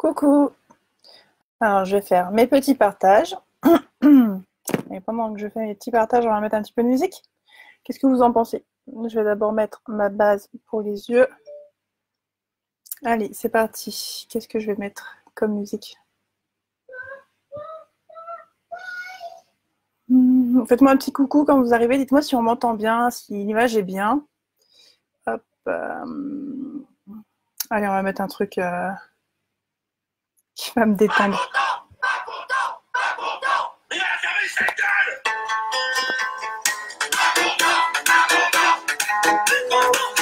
Coucou. Alors, je vais faire mes petits partages. Et pendant que je fais mes petits partages, on va mettre un petit peu de musique. Qu'est-ce que vous en pensez? Je vais d'abord mettre ma base pour les yeux. Allez, c'est parti. Qu'est-ce que je vais mettre comme musique? Faites-moi un petit coucou quand vous arrivez. Dites-moi si on m'entend bien, si l'image est bien. Hop. Allez, on va mettre un truc qui va me détendre.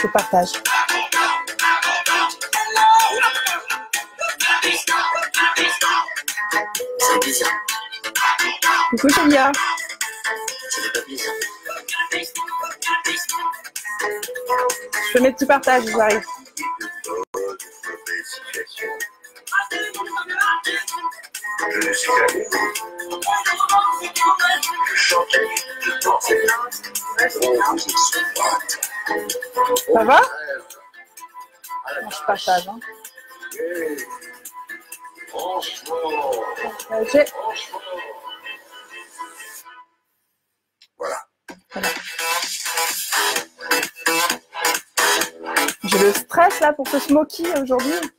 Je partage. C'est plaisir. Coucou Julia. Ça fait pas plaisir. Je fais mes petits partages, j'arrive. Je ne suis pas bien. Je chante, je danse. Ça va? Je partage. Hein. Voilà. J'ai le stress là pour ce smoky aujourd'hui.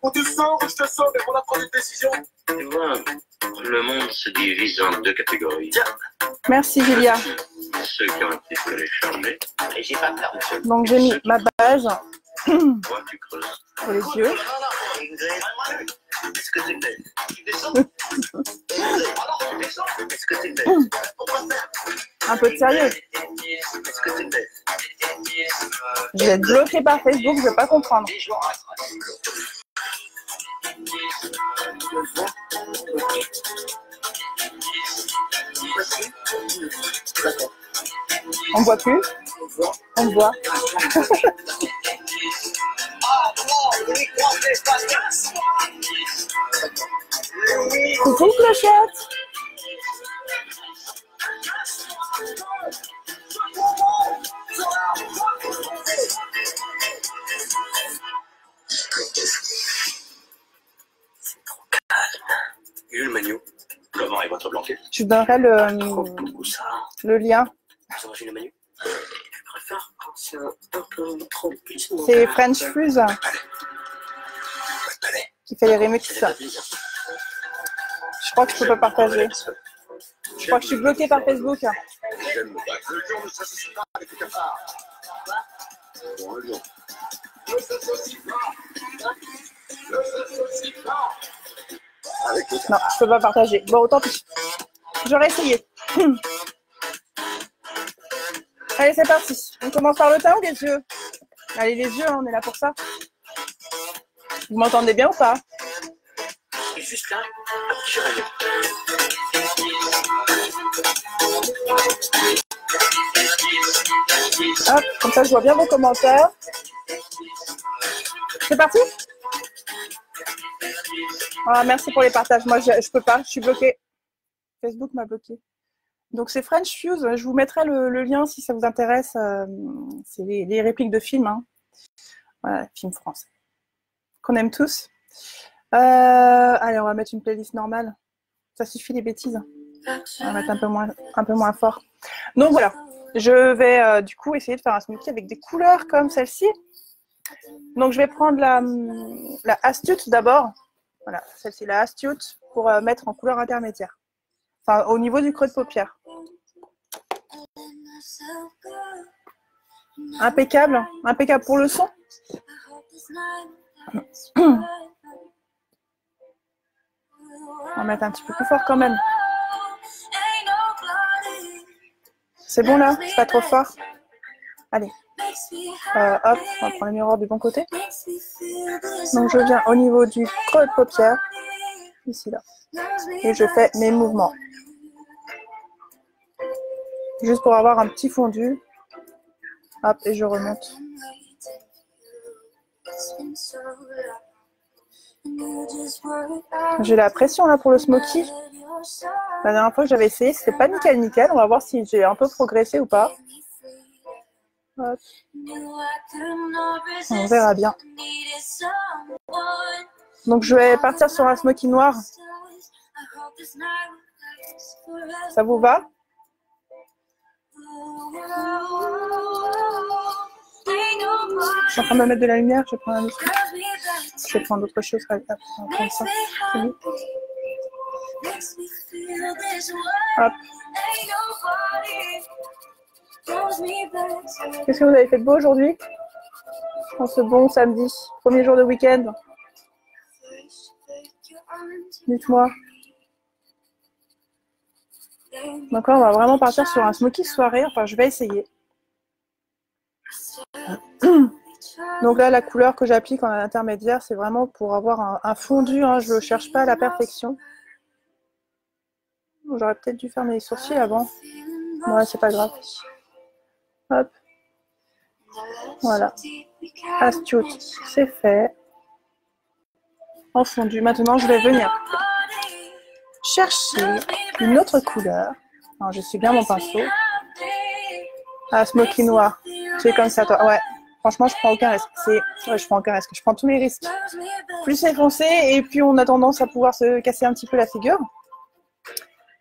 On te sent, je te sens, mais on a pris une décision. Tu vois, le monde se divise en deux catégories. Tiens. Merci Julia. Ceux qui ont un petit peu les charmés. Et j'ai pas peur, monsieur. Donc j'ai mis ma base Toi, tu creuses. pour les yeux. Est-ce que tu fais? Est-ce que tu fais? Un peu de sérieux. Est-ce que tu fais? Je vais être bloquée par Facebook, je ne vais pas comprendre. On ne voit plus. On voit. Coucou Clochette. C'est trop calme. Et le Manu? Comment est votre blanquette? Je donnerai le lien. Vous avez mangé le Manu? Je préfère quand c'est un peu trop petit. C'est French Fuse qui fait les remixes. Je crois que je peux pas partager. Je crois que je suis bloquée par Facebook. Non, je peux pas partager. Bon, autant pis. J'aurais essayé. Allez, c'est parti. On commence par le teint ou les yeux? Allez, les yeux, on est là pour ça. Vous m'entendez bien ou pas? Et juste là, un petit rayon. Hop, comme ça, je vois bien vos commentaires. C'est parti? Ah, merci pour les partages. Moi, je peux pas, je suis bloquée. Facebook m'a bloquée. Donc, c'est French Fuse. Je vous mettrai le lien si ça vous intéresse. C'est les répliques de films. Hein. Voilà, films français. Qu'on aime tous. Allez, on va mettre une playlist normale. Ça suffit les bêtises. On va mettre un peu moins fort. Donc, voilà. Je vais du coup essayer de faire un smoothie avec des couleurs comme celle-ci. Donc, je vais prendre la Astute d'abord. Voilà, celle-ci, la Astute, pour mettre en couleur intermédiaire. Enfin, au niveau du creux de paupière. Impeccable. Impeccable pour le son. On va mettre un petit peu plus fort quand même. C'est bon là? C'est pas trop fort? Allez. Hop, on va prendre le miroir du bon côté. Donc je viens au niveau du creux de paupière. Ici là. Et je fais mes mouvements. Juste pour avoir un petit fondu. Hop, et je remonte. J'ai la pression là pour le smoky. La dernière fois que j'avais essayé, c'était pas nickel nickel. On va voir si j'ai un peu progressé ou pas. Hop. On verra bien. Donc je vais partir sur un smoky noir. Ça vous va? Je suis en train de me mettre de la lumière, je vais prendre un autre. Je vais prendre autre chose comme ça. Hop. Qu'est-ce que vous avez fait de beau aujourd'hui? En ce bon samedi, premier jour de week-end. Dites-moi. Donc là, on va vraiment partir sur un smoky soirée. Enfin, je vais essayer. Donc là, la couleur que j'applique en intermédiaire, c'est vraiment pour avoir un fondu. Hein. Je ne cherche pas à la perfection. J'aurais peut-être dû faire mes sourcils avant. Ouais, c'est pas grave. Hop. Voilà. Astute, c'est fait. En fondu. Maintenant, je vais venir chercher une autre couleur. Alors, je suis bien mon pinceau. Ah, smoky noir. Tu es comme ça, toi. Ouais. Franchement, je prends aucun risque. Ouais, je prends aucun risque. Je prends tous les risques. Plus c'est foncé, et puis on a tendance à pouvoir se casser un petit peu la figure.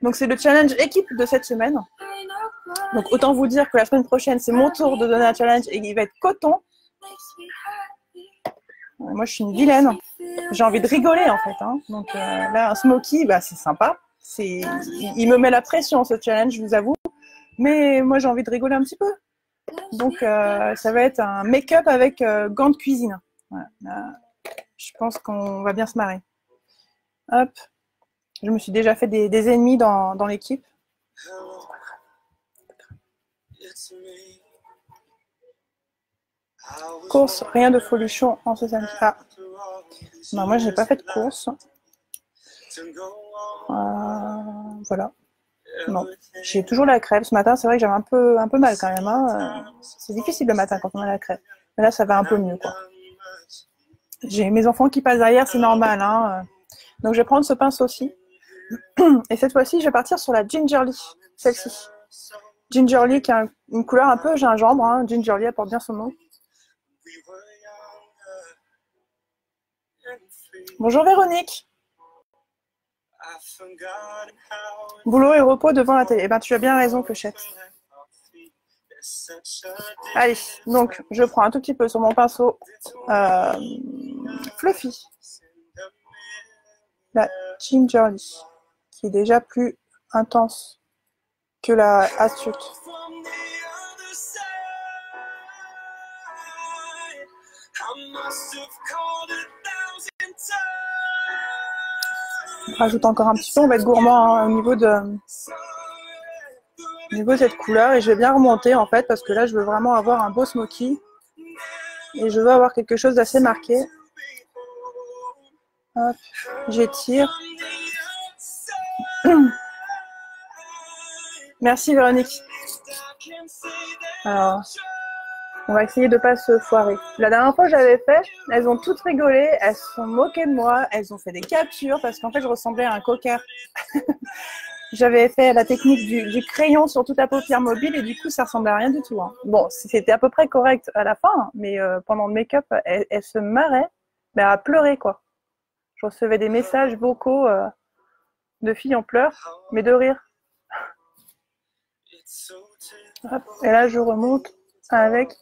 Donc, c'est le challenge équipe de cette semaine. Donc, autant vous dire que la semaine prochaine, c'est mon tour de donner un challenge et il va être coton. Moi, je suis une vilaine. J'ai envie de rigoler, en fait. Hein. Donc, là, un smoky, bah, c'est sympa. Il me met la pression, ce challenge, je vous avoue. Mais moi, j'ai envie de rigoler un petit peu. Donc, ça va être un make-up avec gants de cuisine. Voilà. Là, je pense qu'on va bien se marrer. Hop. Je me suis déjà fait des ennemis dans l'équipe. Course, rien de folichon en ce samedi. Ah. Non, moi, je n'ai pas fait de course. Voilà. Non, j'ai toujours la crêpe. Ce matin, c'est vrai que j'avais un peu mal quand même. Hein. C'est difficile le matin quand on a la crêpe. Mais là, ça va un peu mieux, quoi. J'ai mes enfants qui passent derrière, c'est normal. Hein. Donc, je vais prendre ce pinceau aussi. Et cette fois-ci, je vais partir sur la Gingerly. Celle-ci. Gingerly, qui a une couleur un peu gingembre. Hein. Gingerly, elle porte bien son nom. Bonjour Véronique. Boulot et repos devant la télé. Eh ben, tu as bien raison, Clochette. Allez, donc je prends un tout petit peu sur mon pinceau Fluffy. La Gingerly, qui est déjà plus intense que la Astute. On rajoute encore un petit peu, on va être gourmand hein, au niveau de cette couleur et je vais bien remonter en fait parce que là je veux vraiment avoir un beau smoky et je veux avoir quelque chose d'assez marqué. Hop, j'étire. Merci Véronique. Alors, on va essayer de ne pas se foirer. La dernière fois que j'avais fait, elles ont toutes rigolé, elles se sont moquées de moi, elles ont fait des captures parce qu'en fait je ressemblais à un cocker. J'avais fait la technique du crayon sur toute la paupière mobile et du coup ça ressemblait à rien du tout. Hein. Bon, c'était à peu près correct à la fin, mais pendant le make-up, elle se marrait, mais à pleurer quoi. Je recevais des messages vocaux de filles en pleurs, mais de rire. Hop. Et là je remonte avec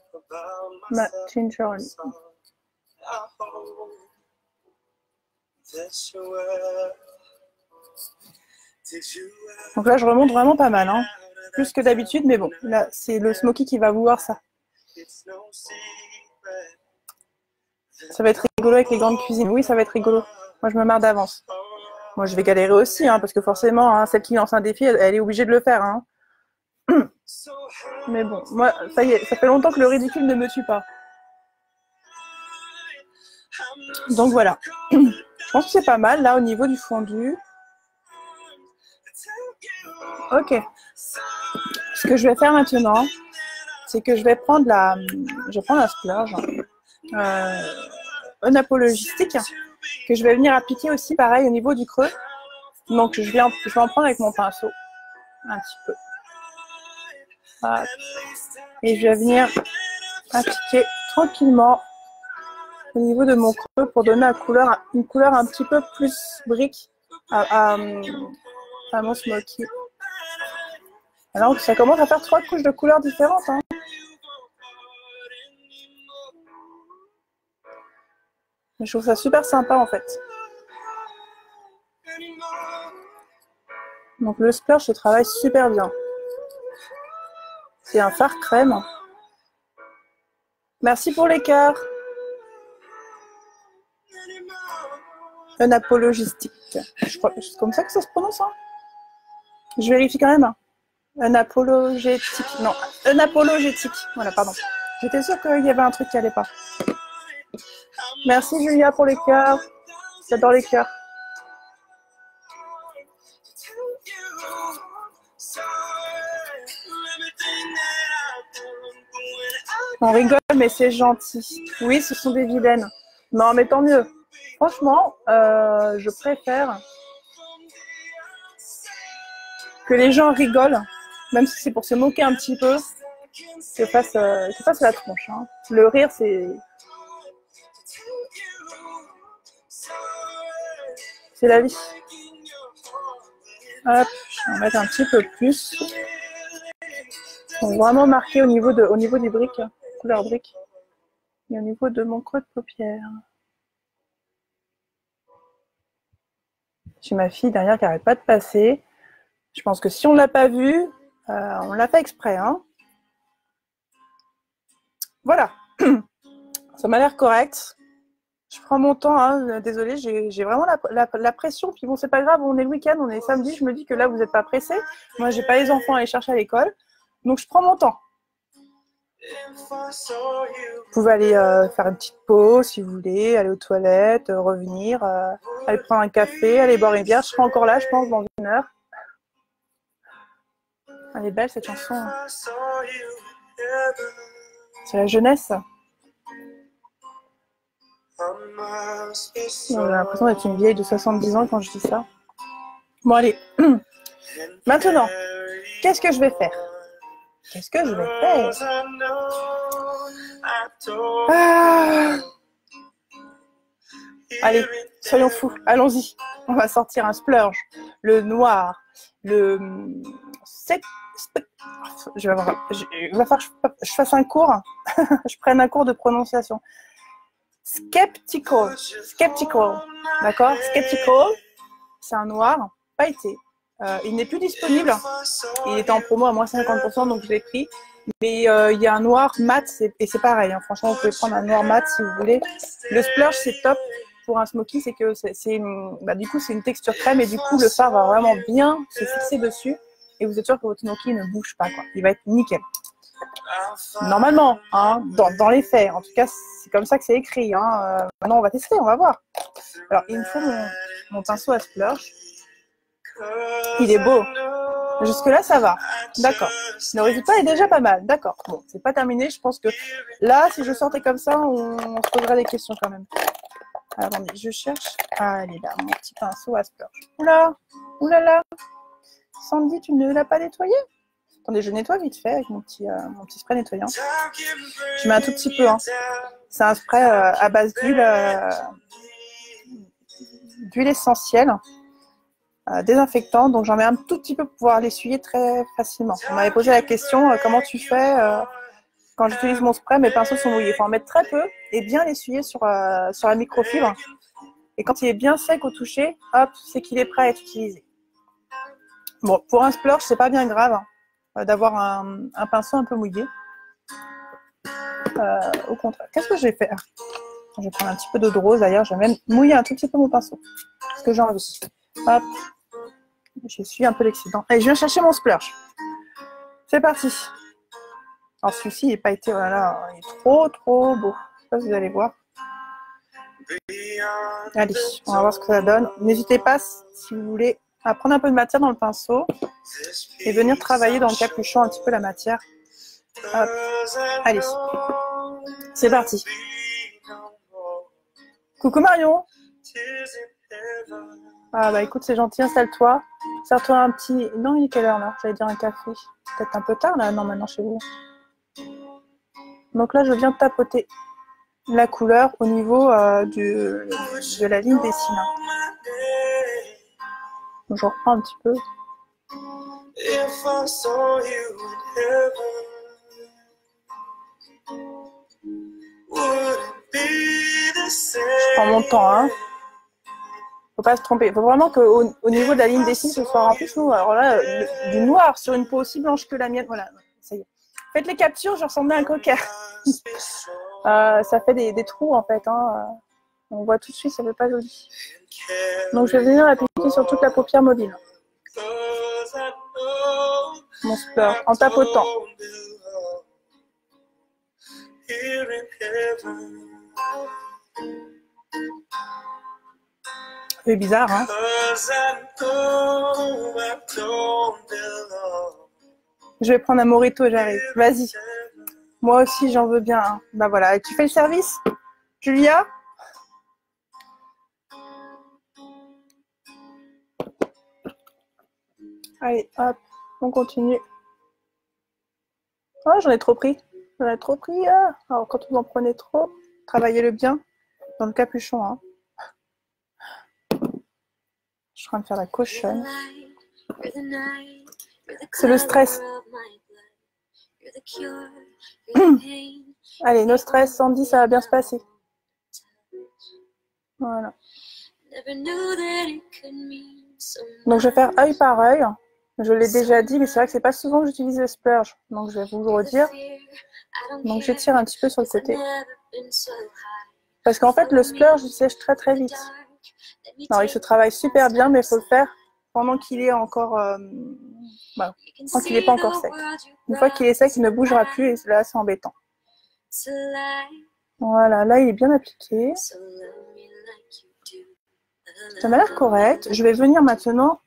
ma Gingerly. Donc là, je remonte vraiment pas mal, hein. Plus que d'habitude, mais bon, là, c'est le smoky qui va vouloir ça. Ça va être rigolo avec les grandes cuisines. Oui, ça va être rigolo. Moi, je me marre d'avance. Moi, je vais galérer aussi, hein, parce que forcément, hein, celle qui lance un défi, elle est obligée de le faire. Hein. Mais bon, moi, ça y est, ça fait longtemps que le ridicule ne me tue pas. Donc voilà. Je pense que c'est pas mal, là, au niveau du fondu. Ok. Ce que je vais faire maintenant, c'est que je vais prendre un splurge unapologistique que je vais venir appliquer aussi, pareil, au niveau du creux. Donc, je vais en prendre avec mon pinceau. Un petit peu. Hop. Et je vais venir appliquer tranquillement au niveau de mon creux pour donner une couleur un petit peu plus brique à mon smoky. Alors, ça commence à faire 3 couches de couleurs différentes. Hein. Je trouve ça super sympa en fait. Donc le splash, il travaille super bien. C'est un fard crème. Merci pour les cœurs. Un apologistique. Je crois que c'est comme ça que ça se prononce. Hein. Je vérifie quand même. Un apologétique. Non, un apologétique. Voilà, pardon. J'étais sûre qu'il y avait un truc qui allait pas. Merci Julia pour les cœurs. J'adore les cœurs. On rigole, mais c'est gentil. Oui, ce sont des vilaines. Non, mais tant mieux. Franchement, je préfère que les gens rigolent, même si c'est pour se moquer un petit peu, que fasse la tronche. Hein. Le rire, c'est la vie. Hop, je vais en mettre un petit peu plus. Pour vraiment marquer au niveau des briques, couleur brique, et au niveau de mon creux de paupière. J'ai ma fille derrière qui n'arrête pas de passer. Je pense que si on ne l'a pas vue, on l'a fait exprès. Hein. Voilà. Ça m'a l'air correct. Je prends mon temps. Hein. Désolée, j'ai vraiment la pression. Puis bon, c'est pas grave, on est le week-end, on est samedi. Je me dis que là, vous n'êtes pas pressés. Moi, j'ai pas les enfants à aller chercher à l'école. Donc, je prends mon temps. Vous pouvez aller faire une petite pause si vous voulez, aller aux toilettes, revenir, aller prendre un café, aller boire une bière. Je serai encore là, je pense, dans 1 heure. Elle est belle cette chanson. C'est la jeunesse. J'ai l'impression d'être une vieille de 70 ans quand je dis ça. Bon, allez. Maintenant, qu'est-ce que je vais faire? Qu'est-ce que je vais faire? Allez, soyons fous. Allons-y. On va sortir un splurge. Le noir. Le... Il va falloir que je fasse un cours. Je prenne un cours de prononciation. Skeptical. D'accord? Skeptical. C'est un noir pailleté. Il n'est plus disponible. Il était en promo à moins 50%, donc je l'ai pris. Mais il y a un noir mat, et c'est pareil. Hein. Franchement, vous pouvez prendre un noir mat si vous voulez. Le splurge, c'est top pour un smoky, c'est que du coup, c'est une texture crème et du coup, le fard va vraiment bien se fixer dessus. Et vous êtes sûr que votre smoky ne bouge pas, quoi. Il va être nickel. Normalement, hein, dans les faits. En tout cas, c'est comme ça que c'est écrit. Hein. Maintenant, on va tester, on va voir. Alors, il me faut mon pinceau à splurge. Il est beau. Jusque-là, ça va. D'accord. Le résultat est déjà pas mal. D'accord. Bon, c'est pas terminé. Je pense que là, si je sortais comme ça, on se poserait des questions quand même. Attendez, je cherche. Ah, elle est là, mon petit pinceau à splurge. Oula, oulala. Sandy, tu ne l'as pas nettoyé? Attendez, je nettoie vite fait avec mon petit spray nettoyant. Je mets un tout petit peu. Hein. C'est un spray à base d'huile essentielle. Désinfectant, donc j'en mets un tout petit peu pour pouvoir l'essuyer très facilement. On m'avait posé la question, comment tu fais quand j'utilise mon spray, mes pinceaux sont mouillés. Il faut en mettre très peu et bien l'essuyer sur la microfibre. Et quand il est bien sec au toucher, hop, c'est qu'il est prêt à être utilisé. Bon, pour un splurge, c'est pas bien grave d'avoir un pinceau un peu mouillé. Au contraire, qu'est-ce que je vais faire? Je vais prendre un petit peu d'eau de rose d'ailleurs, je vais même mouiller un tout petit peu mon pinceau. Ce que j'ai envie. Hop. J'essuie un peu l'excédent. Et je viens chercher mon splurge. C'est parti. Alors celui-ci, il n'est pas été, voilà, il est trop beau. Je sais pas si vous allez voir. Allez, on va voir ce que ça donne. N'hésitez pas, si vous voulez, à prendre un peu de matière dans le pinceau et venir travailler dans le capuchon un petit peu la matière. Hop. Allez, c'est parti. Coucou Marion. Ah bah écoute, c'est gentil, installe-toi. Sers-toi un petit... Non, il est quelle heure là? J'allais dire un café. Peut-être un peu tard là? Non, maintenant chez vous. Donc là, je viens de tapoter la couleur au niveau de la ligne des cils. Donc je reprends un petit peu. Je prends mon temps, hein. Faut pas se tromper. Faut vraiment qu'au niveau de la ligne des cils, ce soit rempli. Sinon, alors là, du noir sur une peau aussi blanche que la mienne. Voilà, ça y est. Faites les captures, je ressemble à un coquin. Ça fait des trous en fait. Hein. On voit tout de suite, ça fait pas joli. Donc je vais venir appliquer sur toute la paupière mobile. Mon splurge, en tapotant. C'est bizarre, hein. Je vais prendre un mojito, j'arrive. Vas-y. Moi aussi, j'en veux bien. Hein. Bah voilà, tu fais le service, Julia? Allez, hop, on continue. Oh, j'en ai trop pris. J'en ai trop pris. Ah. Alors, quand vous en prenez trop, travaillez-le bien dans le capuchon. Hein. Je suis en train de faire la cochonne. C'est le stress. Allez, no stress, Sandy, ça va bien se passer. Voilà. Donc, je vais faire œil par œil. Je l'ai déjà dit, mais c'est vrai que c'est pas souvent que j'utilise le splurge. Donc, je vais vous le redire. Donc, j'étire un petit peu sur le côté. Parce qu'en fait, le splurge, il sèche très très vite. Alors, il se travaille super bien, mais il faut le faire pendant qu'il est encore... tant qu'il n'est pas encore sec. Une fois qu'il est sec, il ne bougera plus et là, c'est embêtant. Voilà, là, il est bien appliqué. Ça m'a l'air correct. Je vais venir maintenant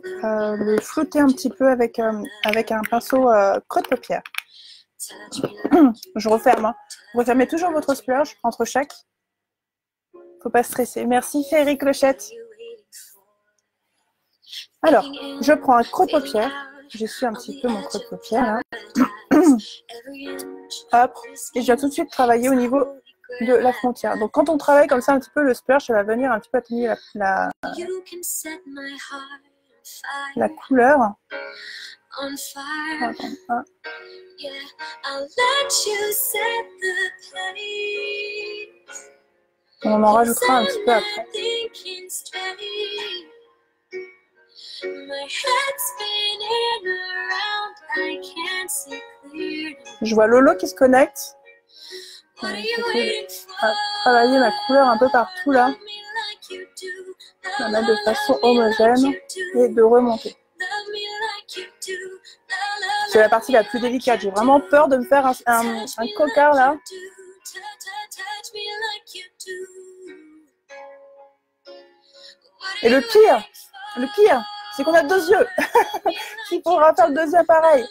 le flouter un petit peu avec un pinceau creux de paupière. Je referme. Hein. Refermez toujours votre splurge entre chaque. Faut pas stresser. Merci, Ferry Clochette. Alors, je prends un creux de paupière. Je suis un petit peu mon creux de paupière là. Hop. Et je viens tout de suite travailler au niveau de la frontière. Donc, quand on travaille comme ça un petit peu le splurge, ça va venir un petit peu atténuer la couleur. Attends, on en rajoutera un petit peu après. Je vois Lolo qui se connecte. Travailler ma couleur un peu partout là. La mettre de façon homogène et de remonter. C'est la partie la plus délicate. J'ai vraiment peur de me faire un cocard là. Et le pire, c'est qu'on a deux yeux. Il faudra faire le deuxième pareil.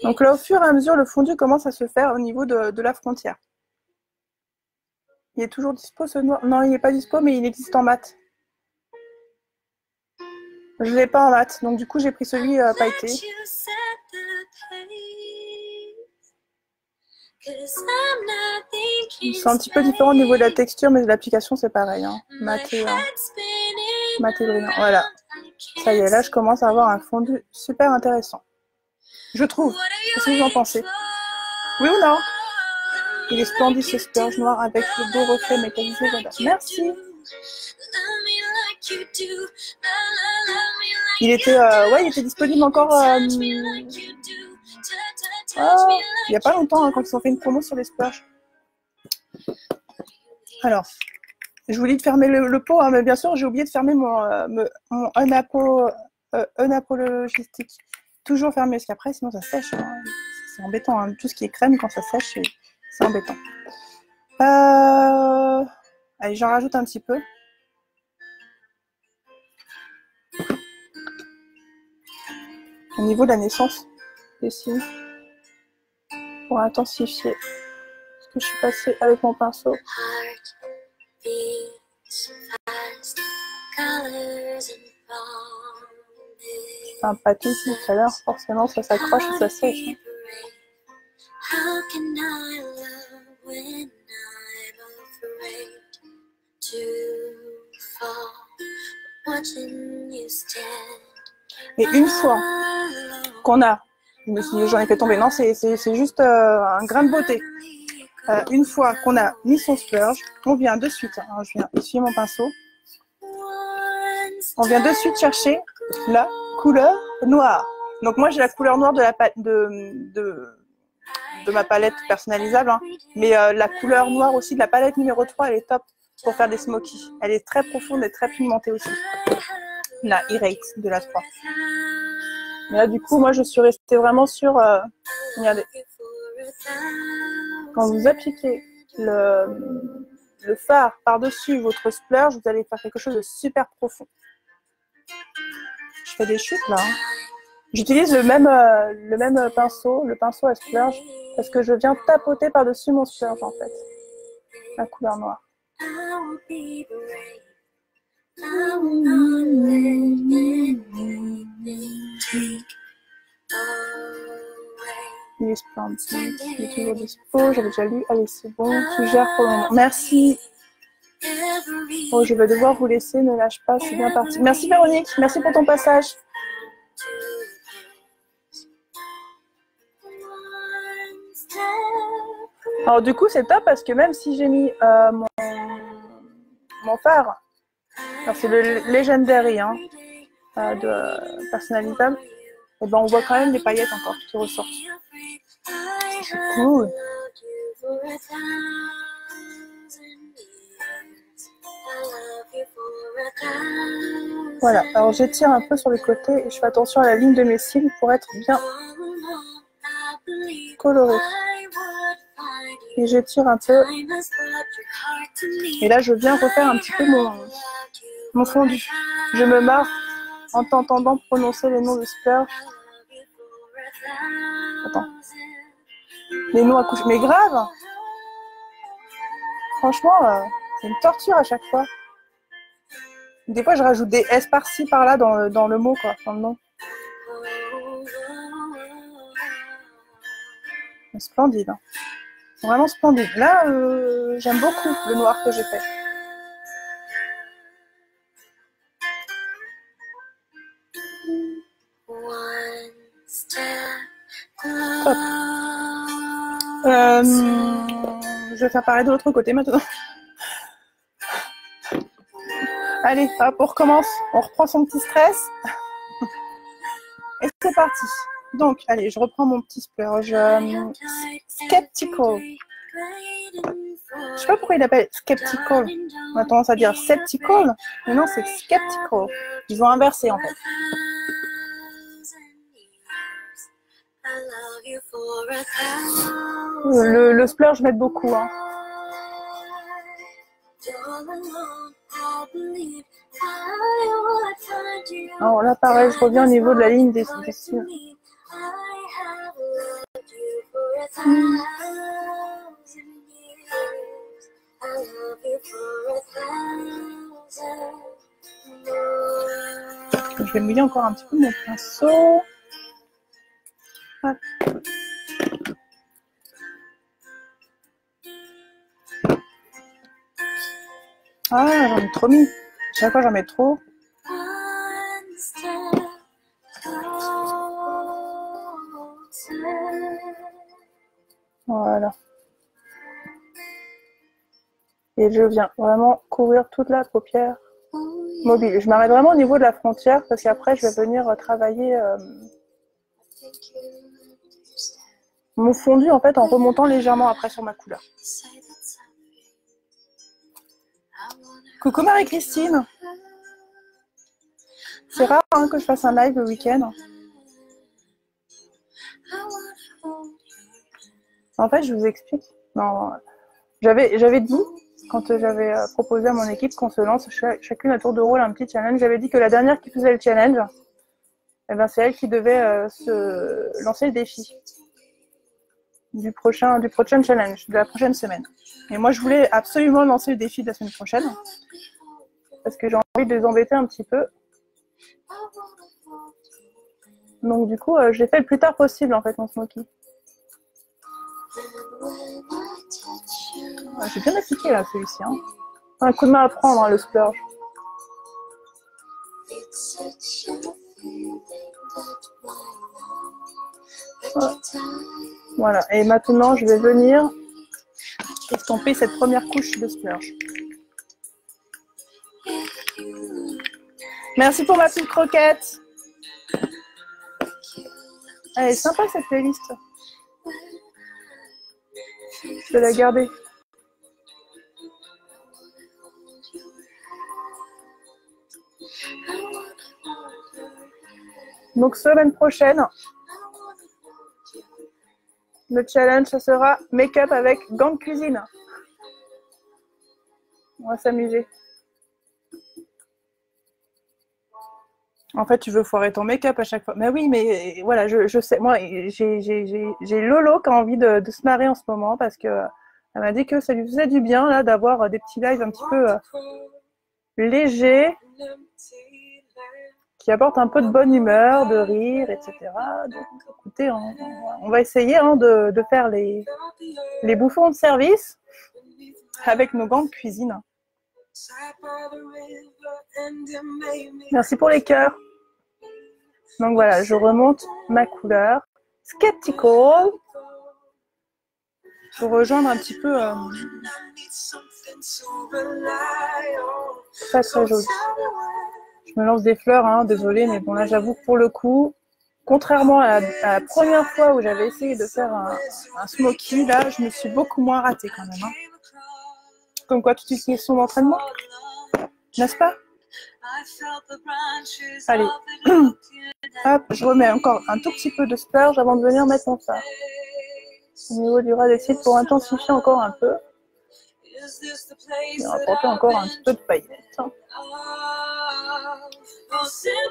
Donc là, au fur et à mesure, le fondu commence à se faire au niveau de la frontière. Il est toujours dispo ce noir? Non, il n'est pas dispo, mais il existe en mat. Je ne l'ai pas en mat, donc du coup, j'ai pris celui pailleté. C'est un petit peu différent au niveau de la texture, mais l'application, c'est pareil. Hein. Mat et brillant. Voilà. Ça y est, là, je commence à avoir un fondu super intéressant. Je trouve. Qu'est-ce que vous en pensez? Oui ou non? Il est splendide ce splurge noir avec le beau reflet métallisé. Voilà. Merci. Il était disponible encore il n'y a pas longtemps hein, quand ils ont fait une promo sur les splurges. Alors, je vous dis de fermer le pot, hein, mais bien sûr, j'ai oublié de fermer mon unapologistique. Toujours fermé, parce qu'après, sinon ça sèche. Hein. C'est embêtant. Hein. Tout ce qui est crème, quand ça sèche, c'est embêtant. Allez, j'en rajoute un petit peu. au niveau de la naissance des signes pour intensifier ce que je suis passée avec mon pinceau. Un papier tout à l'heure, forcément ça s'accroche et ça sèche. Et une fois qu'on a, j'en ai fait tomber, non, c'est juste un grain de beauté. Une fois qu'on a mis son splurge, on vient de suite, hein, je viens essuyer mon pinceau, on vient de suite chercher la couleur noire. Donc moi j'ai la couleur noire de ma palette personnalisable, hein. Mais la couleur noire aussi de la palette numéro 3, elle est top pour faire des smokies. Elle est très profonde et très pigmentée aussi. La E-Rate de la 3. Mais là du coup moi je suis restée vraiment sur, regardez, quand vous appliquez le fard par-dessus votre splurge, vous allez faire quelque chose de super profond. Je fais des chutes là, hein. J'utilise le même pinceau, le pinceau à splurge, parce que je viens tapoter par-dessus mon splurge en fait, la couleur noire. Il est splendide, il est toujours dispo, j'avais déjà lu, allez c'est bon, tu gères pour le moment. Merci. Oh, je vais devoir vous laisser, ne lâche pas, c'est bien parti. Merci Véronique, merci pour ton passage. Alors du coup c'est top parce que même si j'ai mis mon fard, c'est le Legendary hein, de personnalisable, et ben on voit quand même les paillettes encore qui ressortent. C'est cool. Voilà, alors j'étire un peu sur les côtés et je fais attention à la ligne de mes cils pour être bien coloré. Et j'étire un peu. Et là, je viens refaire un petit peu mon fondu. Je me marre en t'entendant prononcer les noms de splurge. Attends. Les noms à couche. Mais grave! Franchement, c'est une torture à chaque fois. Des fois, je rajoute des S par-ci, par-là dans le mot, quoi, dans le nom. Splendide. Hein. Vraiment splendide. Là, j'aime beaucoup le noir que j'ai fait. Hop. Je vais faire pareil de l'autre côté maintenant. Allez, hop, on recommence. On reprend son petit stress. Et c'est parti. Donc, allez, je reprends mon petit splurge. Skeptical. Je sais pas pourquoi il appelle Skeptical. On a tendance à dire Septical. Mais non, c'est Skeptical. Ils ont inversé en fait. Le splurge m'aide beaucoup. Hein. Alors là, pareil, je reviens au niveau de la ligne des cils. Je vais mouiller encore un petit peu mon pinceau. Hop. Ah, j'en ai trop mis. Chaque fois, j'en mets trop. Voilà. Et je viens vraiment couvrir toute la paupière mobile. Je m'arrête vraiment au niveau de la frontière parce qu'après, je vais venir travailler mon fondu en fait en remontant légèrement après sur ma couleur. Coucou Marie-Christine. C'est rare hein, que je fasse un live le week-end. En fait, je vous explique. Non, j'avais dit, quand j'avais proposé à mon équipe qu'on se lance chacune à tour de rôle un petit challenge, j'avais dit que la dernière qui faisait le challenge, eh ben, c'est elle qui devait se lancer le défi du prochain challenge, de la prochaine semaine. Et moi, je voulais absolument lancer le défi de la semaine prochaine parce que j'ai envie de les embêter un petit peu. Donc, du coup, je l'ai fait le plus tard possible, en fait, mon Smoky. J'ai bien appliqué, là, celui-ci. Hein. Un coup de main à prendre, hein, le splurge. Voilà, et maintenant, je vais venir estomper cette première couche de splurge. Merci pour ma petite croquette. Elle est sympa, cette playlist. Je vais la garder. Donc, semaine prochaine, le challenge, ça sera make-up avec gants de cuisine. On va s'amuser. En fait, tu veux foirer ton make-up à chaque fois. Mais oui, mais voilà, je sais. Moi, j'ai Lolo qui a envie de se marrer en ce moment parce que elle m'a dit que ça lui faisait du bien là d'avoir des petits lives un petit peu légers, qui apportent un peu de bonne humeur, de rire, etc. Donc, écoutez, on va essayer hein, de faire les bouffons de service avec nos gants de cuisine. Merci pour les cœurs. Donc voilà, je remonte ma couleur Skeptical pour rejoindre un petit peu très très joli. Je me lance des fleurs, hein, désolée, mais bon là j'avoue que pour le coup, contrairement à la première fois où j'avais essayé de faire un smoky, là je me suis beaucoup moins ratée quand même. Hein. Comme quoi, toute une question d'entraînement, n'est-ce pas? Allez, hop, je remets encore un tout petit peu de splurge avant de venir mettre mon fard. Au niveau du ras des cils pour intensifier encore un peu. Et rapporter encore un petit peu de paillettes.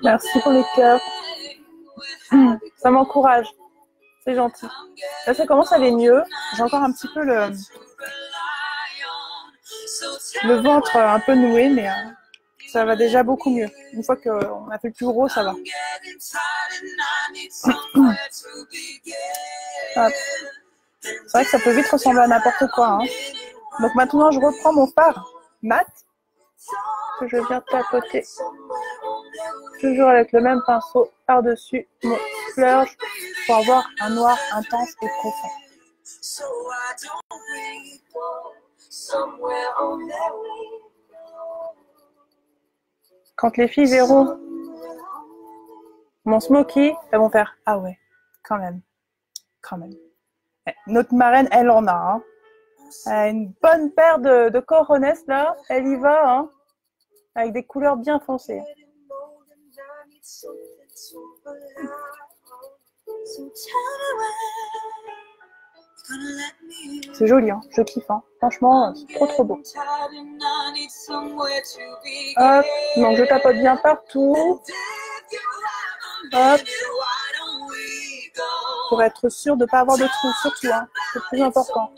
Merci pour les cœurs. Ça m'encourage. C'est gentil. Là, ça commence à aller mieux. J'ai encore un petit peu le ventre un peu noué, mais ça va déjà beaucoup mieux. Une fois qu'on a fait le plus gros, ça va. C'est vrai que ça peut vite ressembler à n'importe quoi. Hein. Donc maintenant, je reprends mon fard mat que je viens tapoter. Toujours avec le même pinceau par-dessus mon splurge pour avoir un noir intense et profond. Quand les filles verront mon smoky, elles vont faire « Ah ouais, quand même, quand même. » Notre marraine, elle en a. Hein. Elle a une bonne paire de corones là. Elle y va, hein, avec des couleurs bien foncées. C'est joli, hein. Je kiffe. Hein. Franchement, c'est trop trop beau. Hop, donc je tapote bien partout. Hop. Pour être sûr de ne pas avoir de trous, surtout. Hein. C'est le plus important.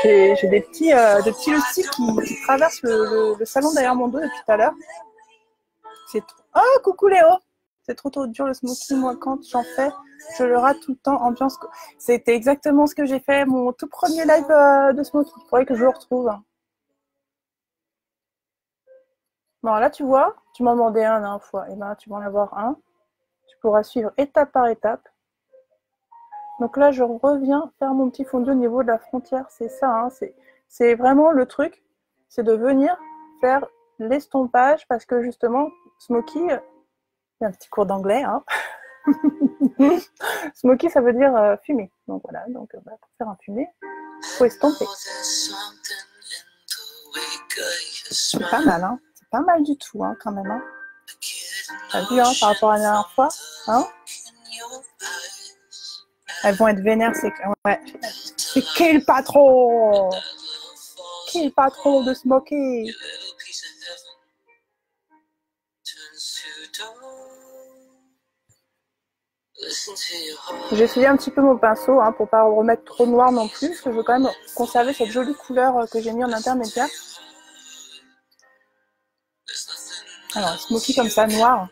J'ai des petits loustiques qui traversent le salon derrière mon dos depuis tout à l'heure. C'est trop... Oh, coucou Léo! C'est trop dur le smoky, moi quand j'en fais, je le rate tout le temps, ambiance... C'était exactement ce que j'ai fait, mon tout premier live de smoky. Il faudrait que je le retrouve. Bon, là tu vois, tu m'en demandais un la dernière fois, et ben tu vas en avoir un. Tu pourras suivre étape par étape. Donc là, je reviens faire mon petit fondu au niveau de la frontière. C'est ça, hein, c'est vraiment le truc, c'est de venir faire l'estompage parce que justement, smoky, il y a un petit cours d'anglais. Hein. Smoky, ça veut dire fumer. Donc voilà, donc, pour faire un fumé, il faut estomper. C'est pas mal, hein. C'est pas mal du tout, hein, quand même. Hein. T'as vu, hein, par rapport à la dernière fois, hein. Elles vont être vénères, c'est ouais. C'est qui le patron? smoky, pas trop de smoky. J'ai essayé un petit peu mon pinceau hein, pour pas remettre trop noir non plus, parce que je veux quand même conserver cette jolie couleur que j'ai mis en intermédiaire. Alors, smoky comme ça, noir.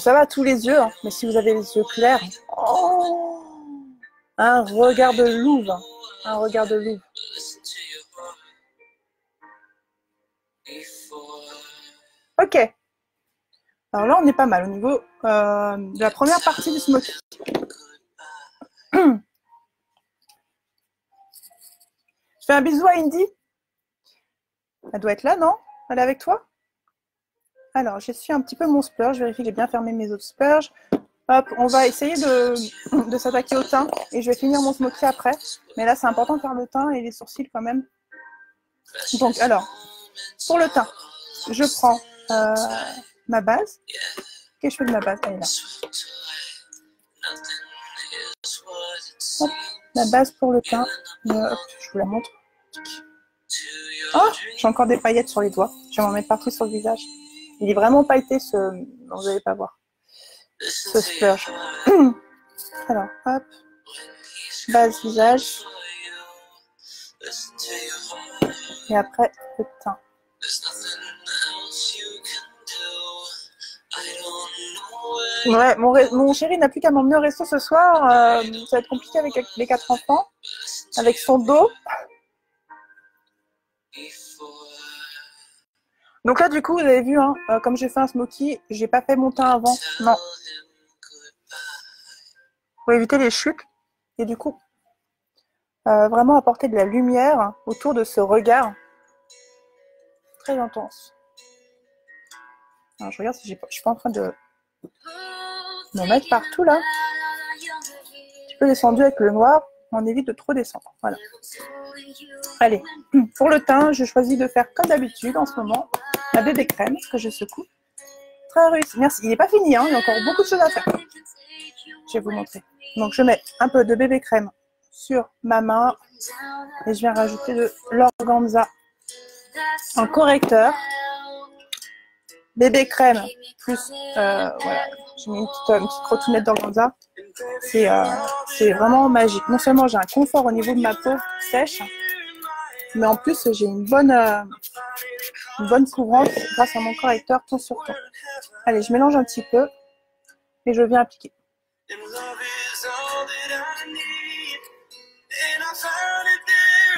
Ça va à tous les yeux, hein, mais si vous avez les yeux clairs, oh, un regard de louve, un regard de louve. Ok. Alors là, on est pas mal au niveau de la première partie du smoky. Je fais un bisou à Indy. Elle doit être là, non? Elle est avec toi? Alors, j'essuie un petit peu mon splurge. Je vérifie que j'ai bien fermé mes autres spurges. Hop, on va essayer de s'attaquer au teint. Et je vais finir mon smoky après. Mais là, c'est important de faire le teint et les sourcils quand même. Donc, alors, pour le teint, je prends ma base. Qu'est-ce que je fais de ma base? Elle est là. Hop, la base pour le teint. Hop, je vous la montre. Oh, j'ai encore des paillettes sur les doigts. Je vais m'en mettre partout sur le visage. Il est vraiment pailleté ce... Non, vous n'allez pas voir. Ce splurge. Alors, hop. Base visage. Et après, le teint. Ouais, mon chéri n'a plus qu'à m'emmener au resto ce soir. Ça va être compliqué avec les 4 enfants. Avec son dos. Donc là, du coup, vous avez vu, hein, comme j'ai fait un smoky, j'ai pas fait mon teint avant. Non. Pour éviter les chutes. Et du coup, vraiment apporter de la lumière autour de ce regard. Très intense. Alors, je regarde si je suis pas en train de me mettre partout là. Un petit peu descendu avec le noir. On évite de trop descendre. Voilà. Allez, pour le teint, je choisis de faire comme d'habitude en ce moment. La bébé crème que je secoue. Très réussi. Merci. Il n'est pas fini, hein. Il y a encore beaucoup de choses à faire. Je vais vous montrer. Donc, je mets un peu de bébé crème sur ma main. Et je viens rajouter de l'organza en correcteur. Bébé crème plus, voilà. J'ai mis une petite trottinette d'organza. C'est vraiment magique. Non seulement j'ai un confort au niveau de ma peau sèche, mais en plus j'ai une bonne couvrance grâce à mon correcteur ton sur ton. Allez, je mélange un petit peu et je viens appliquer.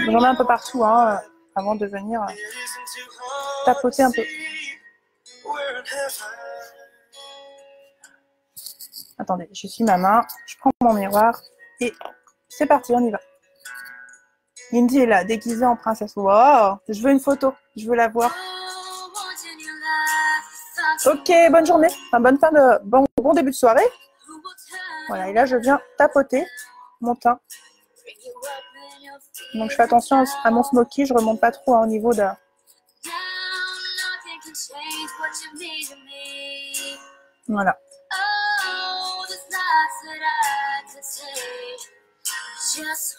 J'en mets un peu partout hein, avant de venir tapoter un peu. Attendez, je suis ma main, je prends mon miroir et c'est parti, on y va. Indy est là, déguisée en princesse. Wow, je veux une photo, je veux la voir. Ok, bonne journée, enfin, bonne fin de bon début de soirée. Voilà, et là je viens tapoter mon teint. Donc je fais attention à mon smoky, je remonte pas trop hein, au niveau de. Voilà.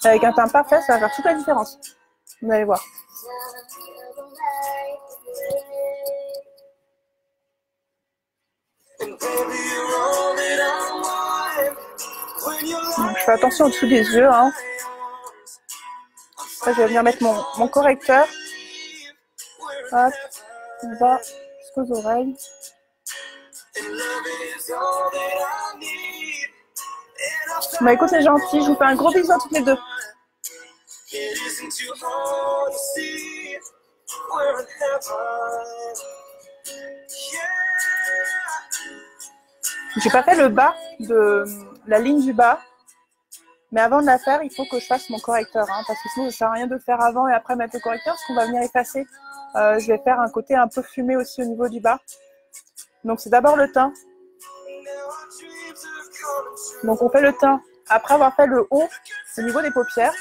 Avec un teint parfait, ça va faire toute la différence. Vous allez voir. Donc, je fais attention au-dessous des yeux. Hein. Après, je vais venir mettre mon correcteur. Hop, on va jusqu'aux oreilles. Bah écoute, c'est gentil, je vous fais un gros bisou à toutes les deux. J'ai pas fait le bas de la ligne du bas, mais avant de la faire, il faut que je fasse mon correcteur, hein, parce que sinon ça sert à rien de faire avant et après mettre le correcteur, parce qu'on va venir effacer. Je vais faire un côté un peu fumé aussi au niveau du bas. Donc c'est d'abord le teint. Donc on fait le teint après avoir fait le haut au niveau des paupières.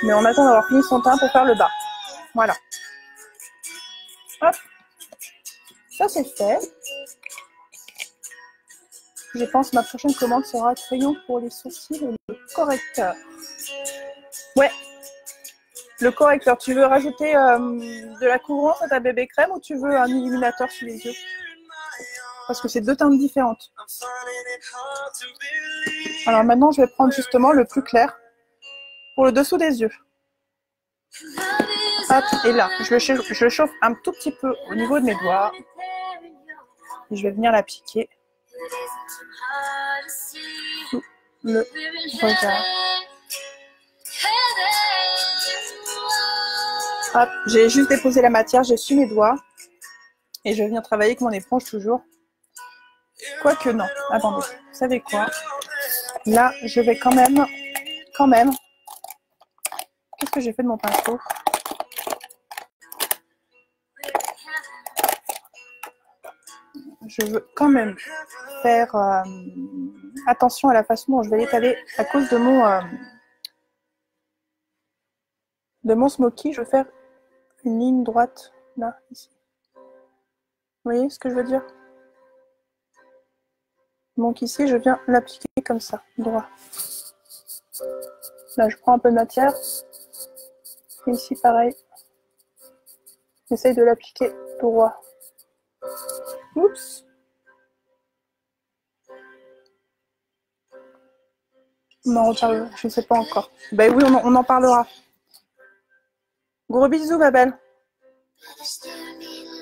Mais on attend d'avoir fini son teint pour faire le bas. Voilà. Hop. Ça c'est fait. Je pense que ma prochaine commande sera crayon pour les sourcils et le correcteur. Ouais, le correcteur. Tu veux rajouter de la couvrance à ta bébé crème ou tu veux un illuminateur sous les yeux? Parce que c'est deux teintes différentes. Alors maintenant, je vais prendre justement le plus clair pour le dessous des yeux. Hop, et là, je le chauffe un tout petit peu au niveau de mes doigts. Et je vais venir l'appliquer sous le regard. Hop, j'ai juste déposé la matière, j'ai su mes doigts. Et je viens travailler avec mon éponge toujours. Quoique non, attendez, vous savez quoi? Là, je vais quand même, qu'est-ce que j'ai fait de mon pinceau? Je veux quand même faire attention à la façon dont je vais l'étaler à cause de mon smoky. Je vais faire une ligne droite là, ici. Vous voyez ce que je veux dire? Donc ici, je viens l'appliquer comme ça, droit. Là, je prends un peu de matière. Et ici, pareil. J'essaye de l'appliquer droit. Oups. On en reparle, je ne sais pas encore. Ben oui, on en parlera. Gros bisous, ma belle.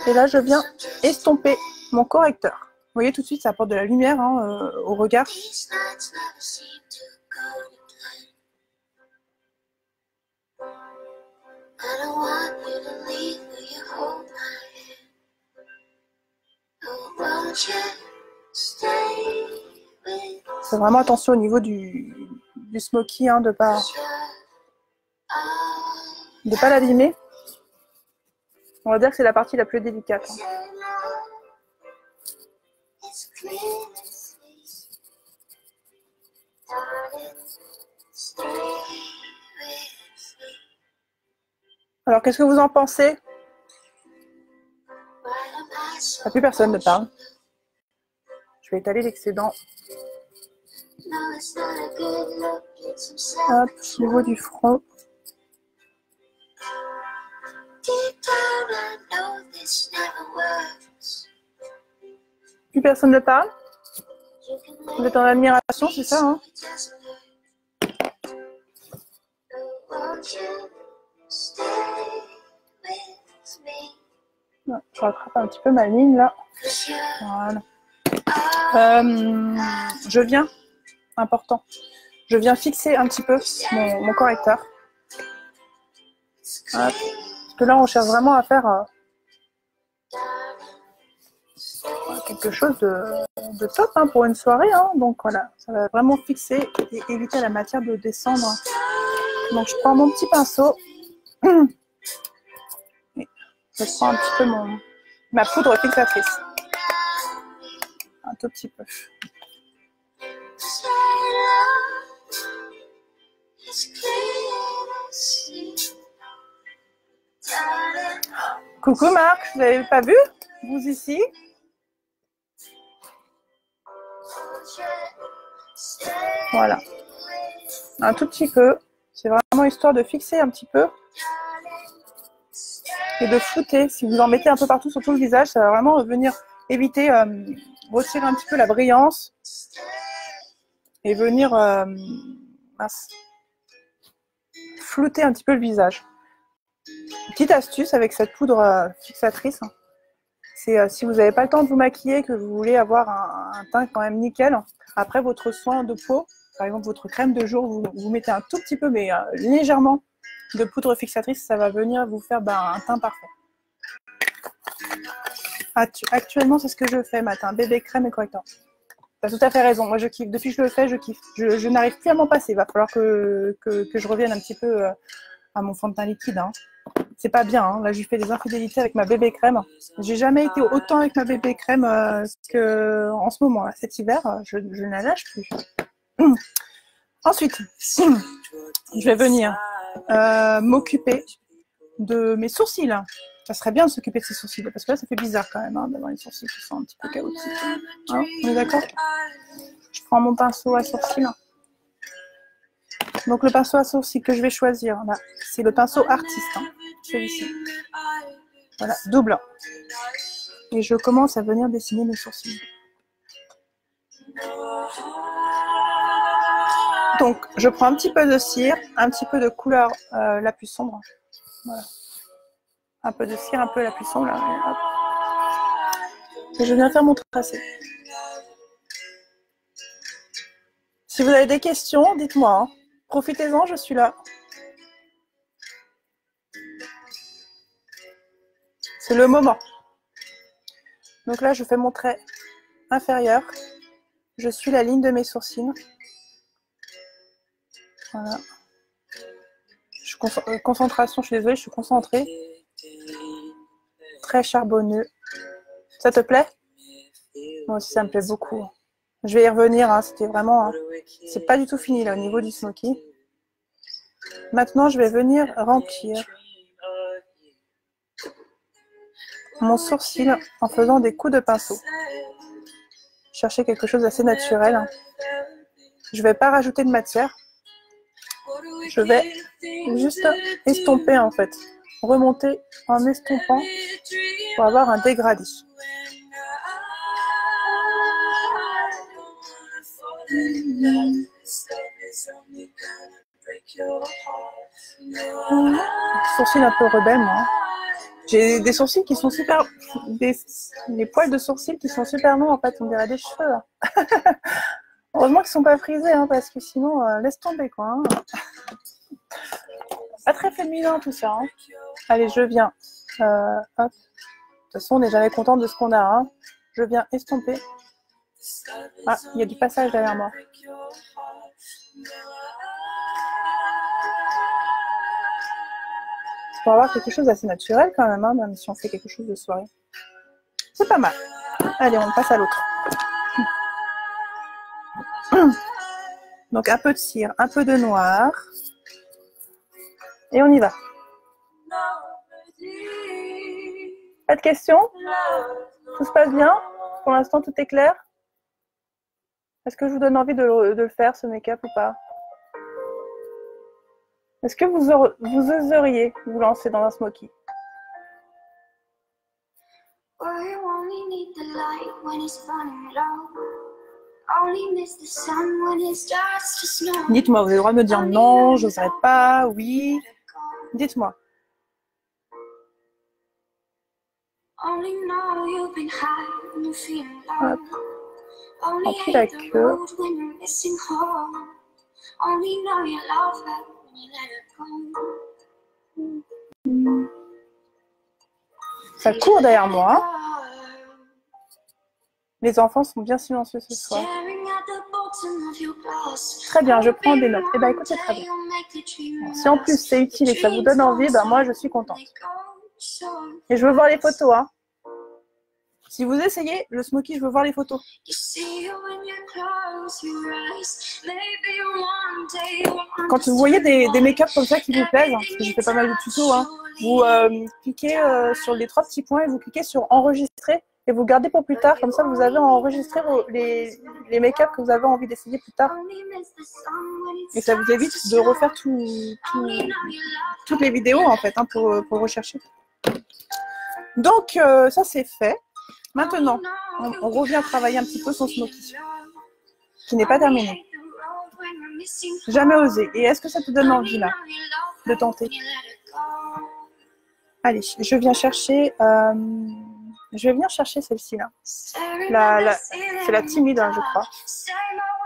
Et là, je viens estomper mon correcteur. Vous voyez, tout de suite, ça apporte de la lumière hein, au regard. Fais vraiment attention au niveau du smoky, hein, de pas l'abîmer. On va dire que c'est la partie la plus délicate. Hein. Alors, qu'est-ce que vous en pensez? Plus personne ne parle. Je vais étaler l'excédent. Hop, au niveau du front. Plus personne ne parle. Vous êtes en admiration, c'est ça, hein? Ouais, je rattrape un petit peu ma ligne là. Voilà. Je viens, important, je viens fixer un petit peu mon correcteur. Hop. Parce que là, on cherche vraiment à faire quelque chose de top hein, pour une soirée. Hein. Donc voilà, ça va vraiment fixer et éviter à la matière de descendre. Donc je prends mon petit pinceau. Et je prends un petit peu ma poudre fixatrice. Un tout petit peu. Coucou Marc, vous n'avez pas vu? Vous ici? Voilà. Un tout petit peu. C'est vraiment histoire de fixer un petit peu. Et de flouter. Si vous en mettez un peu partout sur tout le visage, ça va vraiment venir éviter, retirer un petit peu la brillance. Et venir flouter un petit peu le visage. Petite astuce avec cette poudre fixatrice, c'est si vous n'avez pas le temps de vous maquiller, que vous voulez avoir un teint quand même nickel, après votre soin de peau, par exemple votre crème de jour, vous mettez un tout petit peu, mais légèrement de poudre fixatrice, ça va venir vous faire un teint parfait. Actuellement, c'est ce que je fais, matin, bébé crème et correcteur. Tu as tout à fait raison, moi je kiffe, depuis que je le fais, je kiffe. Je n'arrive plus à m'en passer, il va falloir que je revienne un petit peu à mon fond de teint liquide. Hein. C'est pas bien, hein. Là j'ai fait des infidélités avec ma bébé crème. J'ai jamais été autant avec ma bébé crème qu'en ce moment, là. Cet hiver, je ne la lâche plus. Ensuite, je vais venir m'occuper de mes sourcils. Ça serait bien de s'occuper de ses sourcils, parce que là, ça fait bizarre quand même, hein, d'avoir les sourcils qui sont un petit peu chaotiques. Hein, on est d'accord? Je prends mon pinceau à sourcils. Donc, le pinceau à sourcils que je vais choisir, là, c'est le pinceau artiste, hein, celui-ci. Voilà, double. Et je commence à venir dessiner mes sourcils. Donc, je prends un petit peu de cire, un petit peu de couleur la plus sombre. Voilà. Un peu de cire, un peu la plus sombre. Là, hop. Et je viens faire mon tracé. Si vous avez des questions, dites-moi. Hein. Profitez-en, je suis là. C'est le moment. Donc là, je fais mon trait inférieur. Je suis la ligne de mes sourcils. Voilà. Concentration, je suis désolée, je suis concentrée. Très charbonneux. Ça te plaît? Moi aussi, ça me plaît beaucoup. Je vais y revenir, hein, c'était vraiment... Hein, c'est pas du tout fini là au niveau du smoky. Maintenant, je vais venir remplir mon sourcil en faisant des coups de pinceau. Chercher quelque chose d'assez naturel. Je vais pas rajouter de matière. Je vais juste estomper en fait. Remonter en estompant pour avoir un dégradé. Sourcils un peu rebelles, moi. J'ai des sourcils qui sont super... Les poils de sourcils qui sont super longs, en fait. On dirait des cheveux. Là. Heureusement qu'ils ne sont pas frisés, hein, parce que sinon, laisse tomber, quoi. Hein. Pas très féminin, tout ça. Hein. Allez, je viens. Hop. De toute façon, on n'est jamais content de ce qu'on a. Hein. Je viens estomper. Ah, il y a du passage derrière moi. Pour avoir quelque chose d'assez naturel quand même, hein, même si on fait quelque chose de soirée. C'est pas mal. Allez, on passe à l'autre. Donc un peu de cire, un peu de noir. Et on y va. Pas de questions? Tout se passe bien? Pour l'instant, tout est clair? Est-ce que je vous donne envie de le faire, ce make-up, ou pas? Est-ce que vous oseriez vous lancer dans un smoky? Dites-moi, vous avez le droit de me dire non, je n'oserais pas, oui. Dites-moi. Hop. Remplis la queue. Ça court derrière moi. Les enfants sont bien silencieux ce soir. Très bien, je prends des notes. Eh bien, écoutez, très bien. Bon, si en plus c'est utile et que ça vous donne envie, ben moi je suis contente. Et je veux voir les photos. Hein. Si vous essayez le smoky, je veux voir les photos. Quand vous voyez des make-up comme ça qui vous plaisent, parce que j'ai fait pas mal de tutos, hein, vous cliquez sur les 3 petits points et vous cliquez sur enregistrer et vous gardez pour plus tard. Comme ça, vous avez enregistré les make-up que vous avez envie d'essayer plus tard. Et ça vous évite de refaire toutes les vidéos en fait, hein, pour rechercher. Donc, ça c'est fait. Maintenant, on revient travailler un petit peu son smoky, qui n'est pas terminé. Jamais osé. Et est-ce que ça te donne envie, là, de tenter? Allez, je viens chercher... je vais venir chercher celle-ci, là. C'est la timide, hein, je crois.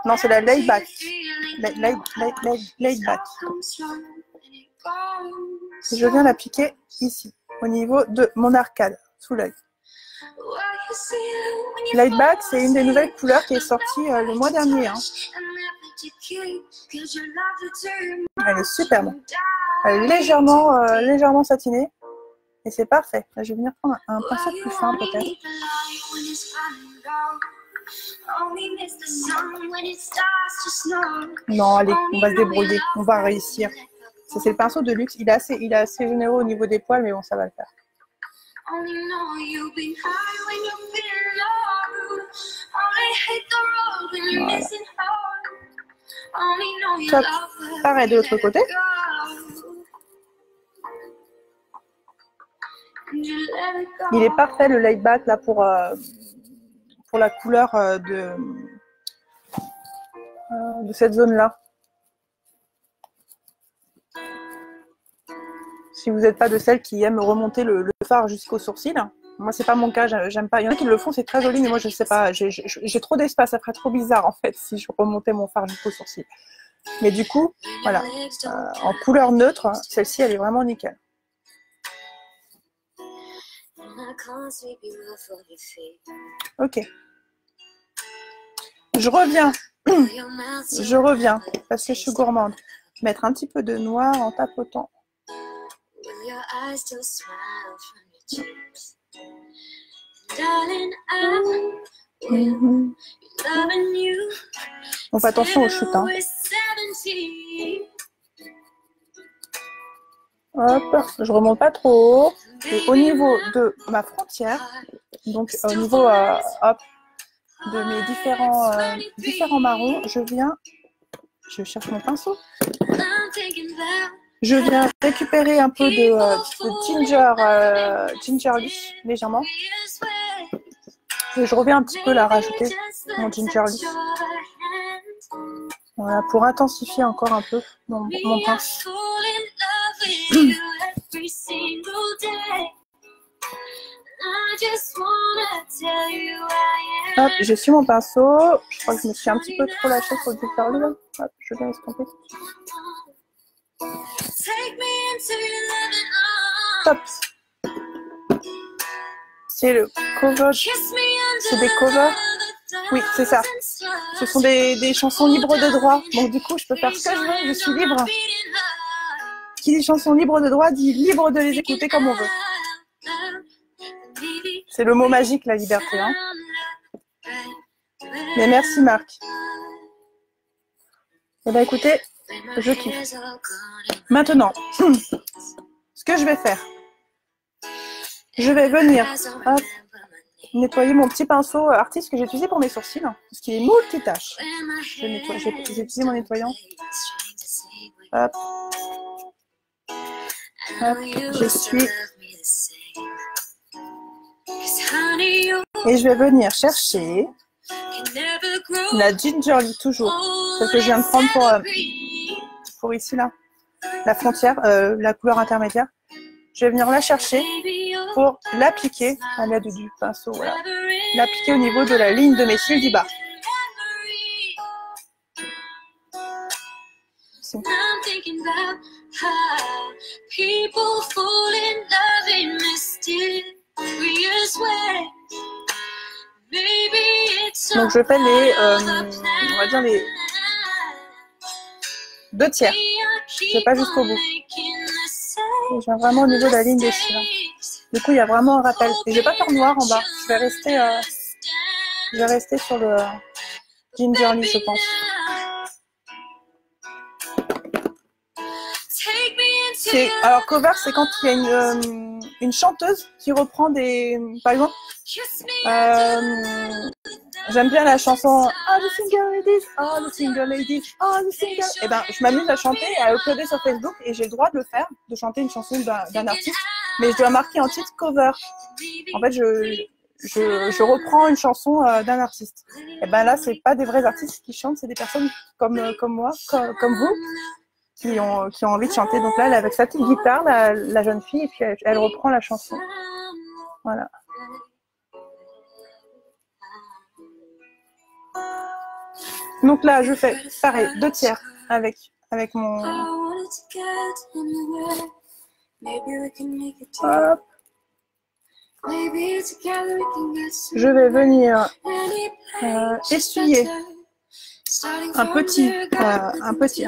Non, c'est la laid back. Laid back. Je viens l'appliquer ici, au niveau de mon arcade, sous l'œil. Laid back, c'est une des nouvelles couleurs qui est sortie le mois dernier. Hein. Elle est superbe. Elle est légèrement satinée. Et c'est parfait. Là, je vais venir prendre un pinceau plus fin peut-être. Non, allez, on va se débrouiller. On va réussir. Ça, c'est le pinceau de luxe. Il est assez généreux au niveau des poils, mais bon, ça va le faire. Top. Pareil de l'autre côté. Il est parfait le light back là pour la couleur de cette zone là. Si vous n'êtes pas de celles qui aiment remonter le fard jusqu'au sourcil, moi c'est pas mon cas, j'aime pas. Il y en a qui le font, c'est très joli, mais moi je sais pas, j'ai trop d'espace, ça ferait trop bizarre en fait si je remontais mon fard jusqu'au sourcil. Mais du coup, voilà, en couleur neutre, celle-ci elle est vraiment nickel. Ok. Je reviens parce que je suis gourmande. Mettre un petit peu de noir en tapotant. On fait attention aux chutes. Hein. Hop, je remonte pas trop haut. Et au niveau de ma frontière, donc au niveau hop, de mes différents marrons, je cherche mon pinceau. Je viens récupérer un peu de gingerly, légèrement. Et je reviens un petit peu la rajouter, mon gingerly. Voilà, pour intensifier encore un peu mon pince. Hop, je suis mon pinceau. Je crois que je me suis un petit peu trop lâchée sur le gingerly là. Hop, je viens estomper. Top. C'est le cover. C'est des covers. Oui, c'est ça. Ce sont des chansons libres de droit. Donc du coup, je peux faire ce que je veux. Je suis libre. Qui dit chansons libres de droit dit libre de les écouter comme on veut. C'est le mot magique, la liberté. Hein. Mais merci Marc. Eh bien écoutez, je kiffe. Maintenant, ce que je vais faire, je vais venir hop, nettoyer mon petit pinceau artiste que j'ai utilisé pour mes sourcils, parce qu'il est multitâche. J'ai utilisé mon nettoyant. Hop. Hop, je suis. Et je vais venir chercher la gingerly toujours, celle que je viens de prendre pour ici là, la frontière, la couleur intermédiaire. Je vais venir la chercher pour l'appliquer à l'aide du pinceau, voilà. L'appliquer au niveau de la ligne de mes cils du bas. Donc je fais on va dire les 2 tiers. Je vais pas jusqu'au bout. Et je viens vraiment au niveau de la ligne des cils. Du coup, il y a vraiment un rappel. Et je vais pas faire noir en bas. Je vais rester sur le gingerly, je pense. Alors cover, c'est quand il y a une chanteuse qui reprend des, par exemple, j'aime bien la chanson All the single ladies, all the single ladies, all the single. Et ben, je m'amuse à chanter et à uploader sur Facebook et j'ai le droit de le faire, de chanter une chanson d'un artiste, mais je dois marquer en titre cover. En fait, je reprends une chanson d'un artiste. Et ben là, c'est pas des vrais artistes qui chantent, c'est des personnes comme moi, comme vous. Qui ont envie de chanter. Donc là, elle est avec sa petite guitare, la jeune fille, et puis elle reprend la chanson. Voilà. Donc là, je fais pareil, 2 tiers avec mon... Hop. Je vais venir essuyer un petit, hop, un petit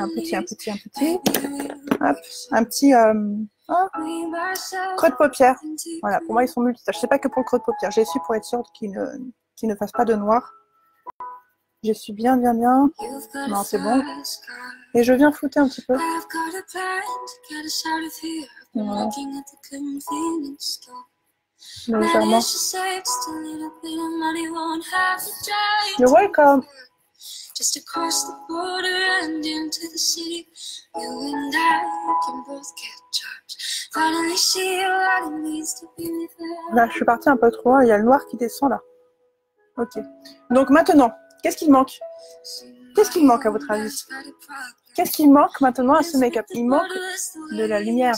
creux de paupière. Voilà, pour moi ils sont multitâches. C'est pas que pour le creux de paupière. J'essuie pour être sûre qu'il ne fasse pas de noir. J'essuie bien. Non, c'est bon. Et je viens flouter un petit peu. Voilà. légèrement. You're welcome. Just across the border and into the city, you and I can both get jobs. Finally see what it means to be with her. Là, je suis partie un peu trop loin, il y a le noir qui descend là. Ok. Donc maintenant, qu'est-ce qu'il manque? Qu'est-ce qu'il manque à votre avis? Qu'est-ce qui manque maintenant à ce make-up? Il manque de la lumière.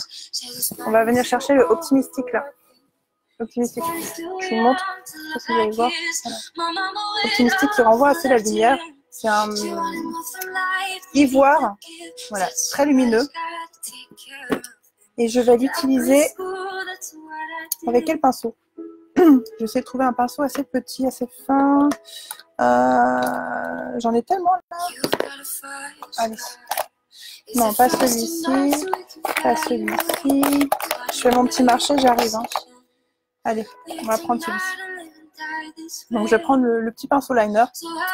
On va venir chercher le optimistique là. Optimistique. Je vous montre. Je sais pas si vous allez voir. Voilà. Optimistique qui renvoie assez la lumière. C'est un ivoire, voilà, très lumineux. Et je vais l'utiliser avec quel pinceau? J'essaie de trouver un pinceau assez petit, assez fin. J'en ai tellement là. Allez. Non, pas celui-ci. Pas celui-ci. Je fais mon petit marché, j'arrive. Hein. Allez, on va prendre celui-ci. Donc je vais prendre le petit pinceau liner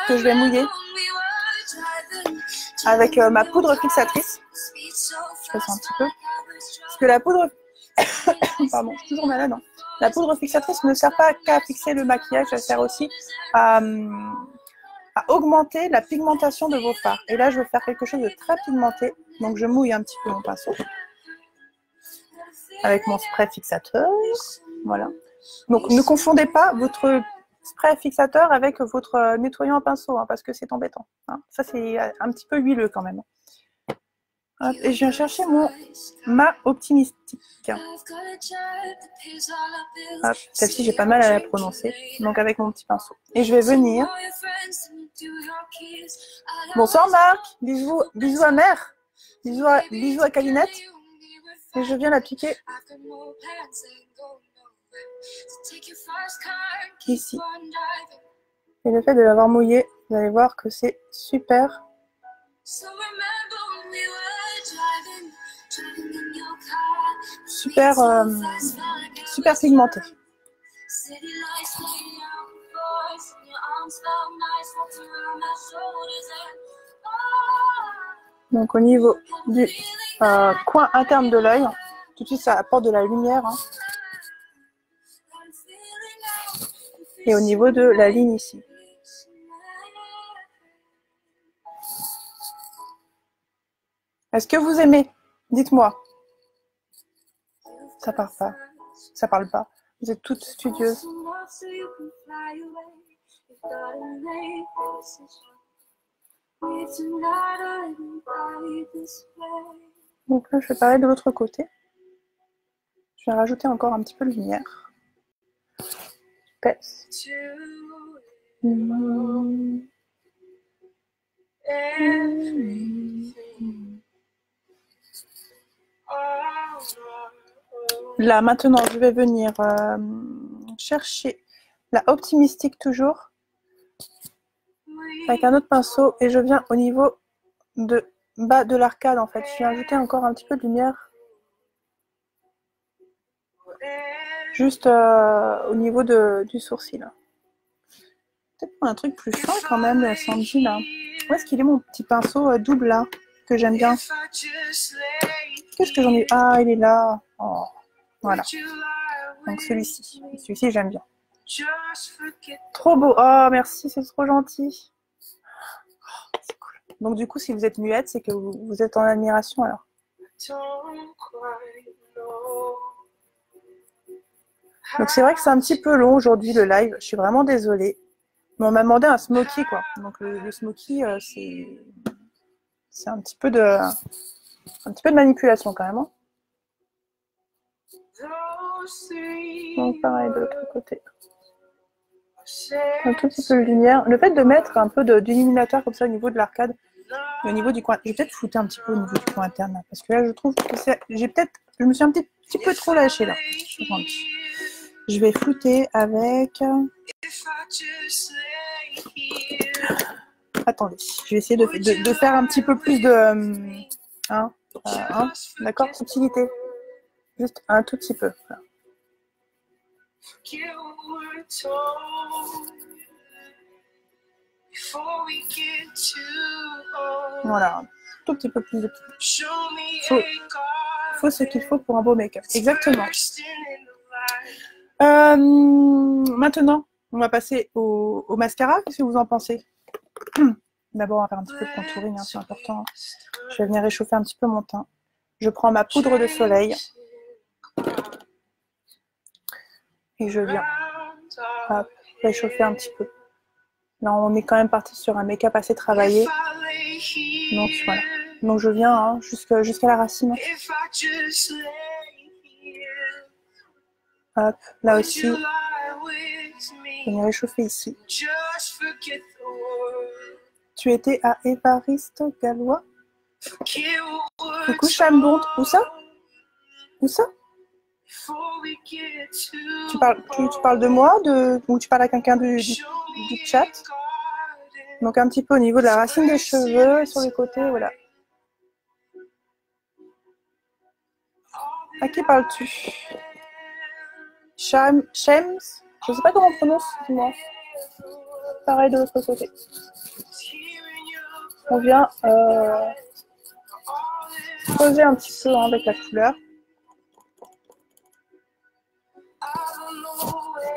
que je vais mouiller avec ma poudre fixatrice. Je fais ça un petit peu. Parce que la poudre... Pardon, je suis toujours malade. Hein. La poudre fixatrice ne sert pas qu'à fixer le maquillage, elle sert aussi à augmenter la pigmentation de vos fards. Et là, je vais faire quelque chose de très pigmenté. Donc je mouille un petit peu mon pinceau avec mon spray fixateur. Voilà. Donc ne confondez pas votre spray fixateur avec votre nettoyant à pinceau, hein, parce que c'est embêtant. Hein. Ça, c'est un petit peu huileux quand même. Hop, et je viens chercher ma optimistique. Celle-ci, j'ai pas mal à la prononcer. Donc avec mon petit pinceau. Et je vais venir. Bonsoir Marc. Bisous, bisous à mère. Bisous à Calinette. Et je viens l'appliquer ici. Et le fait de l'avoir mouillé, vous allez voir que c'est super. Super pigmenté. Donc au niveau du coin interne de l'œil, tout de suite ça apporte de la lumière. Hein. Et au niveau de la ligne ici. Est-ce que vous aimez? Dites-moi. Ça part pas. Ça parle pas. Vous êtes toutes studieuses. Donc là, je vais parler de l'autre côté. Je vais rajouter encore un petit peu de lumière. Pèse. Là, maintenant, je vais venir chercher la optimistique toujours avec un autre pinceau et je viens au niveau de bas de l'arcade en fait. Je vais ajouter encore un petit peu de lumière juste au niveau du sourcil. Peut-être un truc plus fin quand même, Sandy là. Où est-ce qu'il est mon petit pinceau double là que j'aime bien? Qu'est-ce que j'en ai? Ah, il est là. Oh, voilà. Donc celui-ci. Celui-ci, j'aime bien. Trop beau. Oh, merci, c'est trop gentil. Oh, c'est cool. Donc du coup, si vous êtes muette, c'est que vous êtes en admiration alors. Donc c'est vrai que c'est un petit peu long aujourd'hui le live. Je suis vraiment désolée. Mais on m'a demandé un smoky quoi. Donc le smoky, c'est un petit peu de manipulation quand même. Hein. Donc pareil de l'autre côté. Un tout petit peu de lumière. Le fait de mettre un peu d'illuminateur comme ça au niveau de l'arcade, au niveau du coin. Je vais peut-être flouter un petit peu au niveau du coin interne là, parce que là je trouve que je me suis un petit peu trop lâchée là. Je vais flouter avec. Attendez, je vais essayer de faire un petit peu plus de. D'accord, subtilité. Juste un tout petit peu. Voilà, un tout petit peu plus de petit. Faut ce qu'il faut pour un beau make-up. Exactement. Maintenant, on va passer au mascara. Qu'est-ce que vous en pensez? D'abord, on va faire un petit peu de contouring, hein, c'est important. Je vais venir réchauffer un petit peu mon teint. Je prends ma poudre de soleil. Et je viens réchauffer un petit peu. Là, on est quand même parti sur un make-up assez travaillé. Donc, voilà. Donc, je viens hein, jusqu'à la racine. Hop, là aussi. Je vais venir réchauffer ici. Tu étais à Évariste Galois? Coucou, Chambond. Où ça? Où ça? Tu parles de moi ou tu parles à quelqu'un du chat? Donc un petit peu au niveau de la racine des cheveux et sur les côtés, voilà. À qui parles-tu? Shems? Je ne sais pas comment on prononce, dis-moi. Pareil de l'autre côté. On vient poser un petit peu hein, avec la couleur.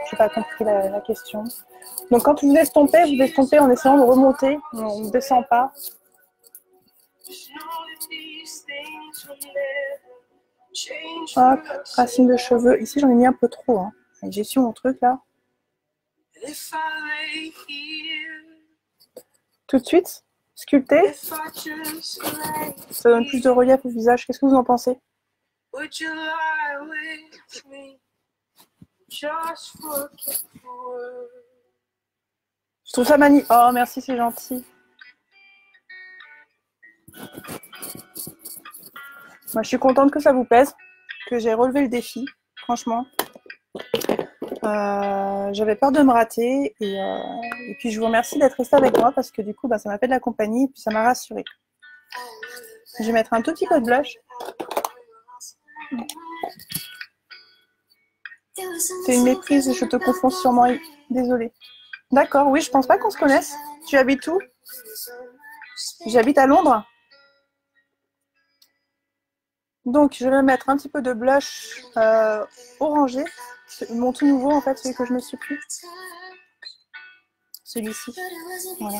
Je n'ai pas compris la question. Donc quand vous estompez en essayant de remonter. On ne descend pas. Hop, racine de cheveux. Ici, j'en ai mis un peu trop. Hein. J'ai su mon truc là. Tout de suite, sculpter. Ça donne plus de relief au visage. Qu'est-ce que vous en pensez? Je trouve ça magnifique. Oh, merci, c'est gentil. Moi, je suis contente que ça vous plaise, que j'ai relevé le défi, franchement. J'avais peur de me rater et puis je vous remercie d'être resté avec moi parce que du coup, ça m'a fait de la compagnie et puis ça m'a rassurée. Je vais mettre un tout petit peu de blush. C'est une méprise, je te confonds sûrement. Désolée. D'accord, oui, je pense pas qu'on se connaisse. Tu habites où? J'habite à Londres. Donc, je vais mettre un petit peu de blush orangé. Mon tout nouveau, en fait, celui que je ne suis plus. Celui-ci. Voilà.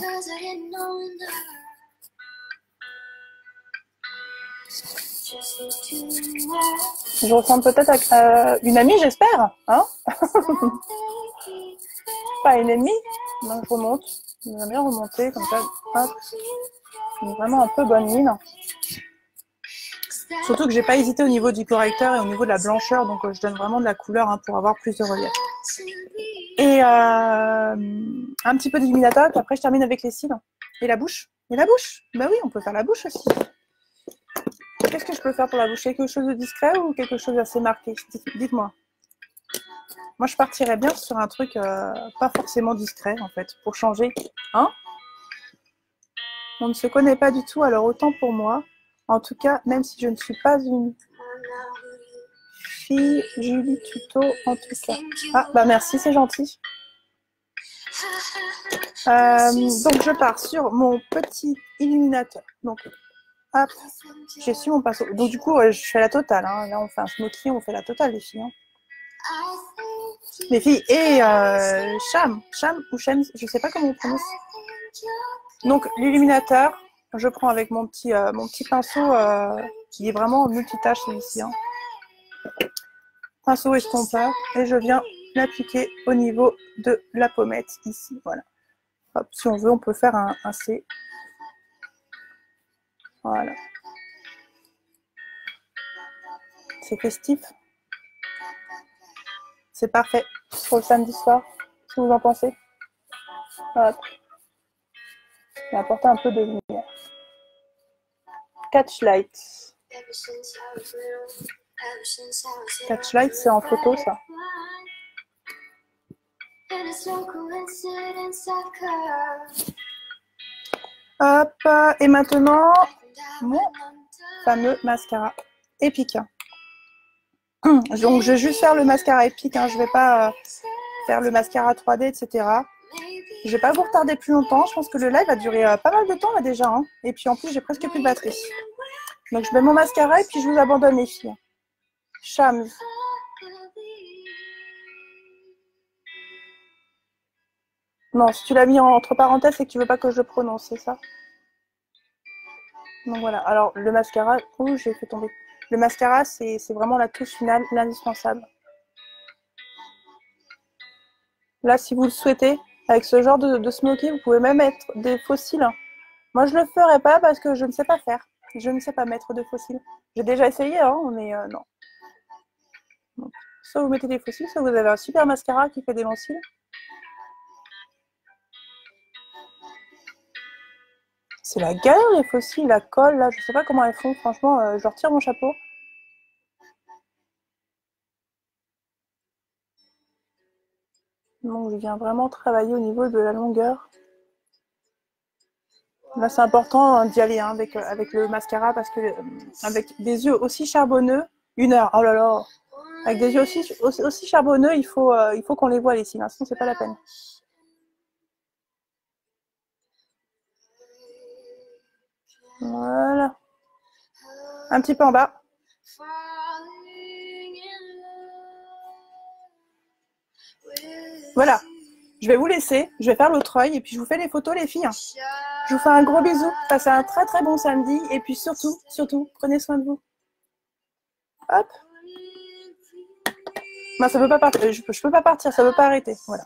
Je ressemble peut-être à une amie, j'espère. Hein? Pas une ennemie. Donc, je remonte. J'aime bien remonter, comme ça. Hop. Vraiment un peu bonne mine. Surtout que j'ai pas hésité au niveau du correcteur et au niveau de la blancheur, donc je donne vraiment de la couleur hein, pour avoir plus de relief. Et un petit peu d'illuminateur, puis après je termine avec les cils. Et la bouche. Et la bouche? Bah oui, on peut faire la bouche aussi. Qu'est-ce que je peux faire pour la bouche? Quelque chose de discret ou quelque chose d'assez marqué? Dites-moi. Moi, je partirais bien sur un truc pas forcément discret, en fait, pour changer. Hein? On ne se connaît pas du tout, alors autant pour moi. En tout cas, même si je ne suis pas une fille, Julie Tuto, en tout cas. Ah, bah merci, c'est gentil. Donc, je pars sur mon petit illuminateur. Donc, hop, j'ai su mon pinceau. Donc, du coup, je fais la totale. Hein. Là, on fait un smoky, on fait la totale, les filles. Hein. Les filles. Et Cham ou Shems, je ne sais pas comment on prononce. Donc, l'illuminateur. Je prends avec mon petit pinceau qui est vraiment multitâche celui-ci. Hein. Pinceau estompeur et je viens l'appliquer au niveau de la pommette ici. Voilà. Hop, si on veut, on peut faire un C. Voilà. C'est festif. C'est parfait pour le samedi soir. Qu'est-ce que vous en pensez? Hop. Je vais apporter un peu de lumière. Catchlight. Catchlight, c'est en photo, ça. Hop, et maintenant, mon fameux mascara épique. Donc, je vais juste faire le mascara épique, hein. Je ne vais pas faire le mascara 3D, etc. Je ne vais pas vous retarder plus longtemps. Je pense que le live va durer pas mal de temps là déjà. Hein. Et puis en plus, j'ai presque plus de batterie. Donc, je mets mon mascara et puis je vous abandonne les filles. Chams. Non, si tu l'as mis entre parenthèses, c'est que tu veux pas que je le prononce, c'est ça? Donc voilà. Alors, le mascara... Ouh, j'ai fait tomber. Le mascara, c'est vraiment la touche finale, l'indispensable. Là, si vous le souhaitez, avec ce genre de smoky, vous pouvez même mettre des faux cils. Moi, je le ferai pas parce que je ne sais pas faire. Je ne sais pas mettre de faux cils. J'ai déjà essayé, hein, mais non. Donc, soit vous mettez des faux cils, soit vous avez un super mascara qui fait des longs cils. C'est la galère, les faux cils, la colle, là. Je sais pas comment elles font. Franchement, je retire mon chapeau. Donc, je viens vraiment travailler au niveau de la longueur. Là, c'est important d'y aller hein, avec le mascara parce que avec des yeux aussi charbonneux, 1 heure, oh là là, avec des yeux aussi charbonneux, il faut qu'on les voit les cils, hein, sinon c'est pas la peine. Voilà. Un petit peu en bas. Voilà. Je vais vous laisser, je vais faire l'autre œil et puis je vous fais les photos les filles. Je vous fais un gros bisou, passez un très très bon samedi et puis surtout, prenez soin de vous. Hop. Non, ça peut pas partir, je peux pas partir, ça veut pas arrêter. Voilà.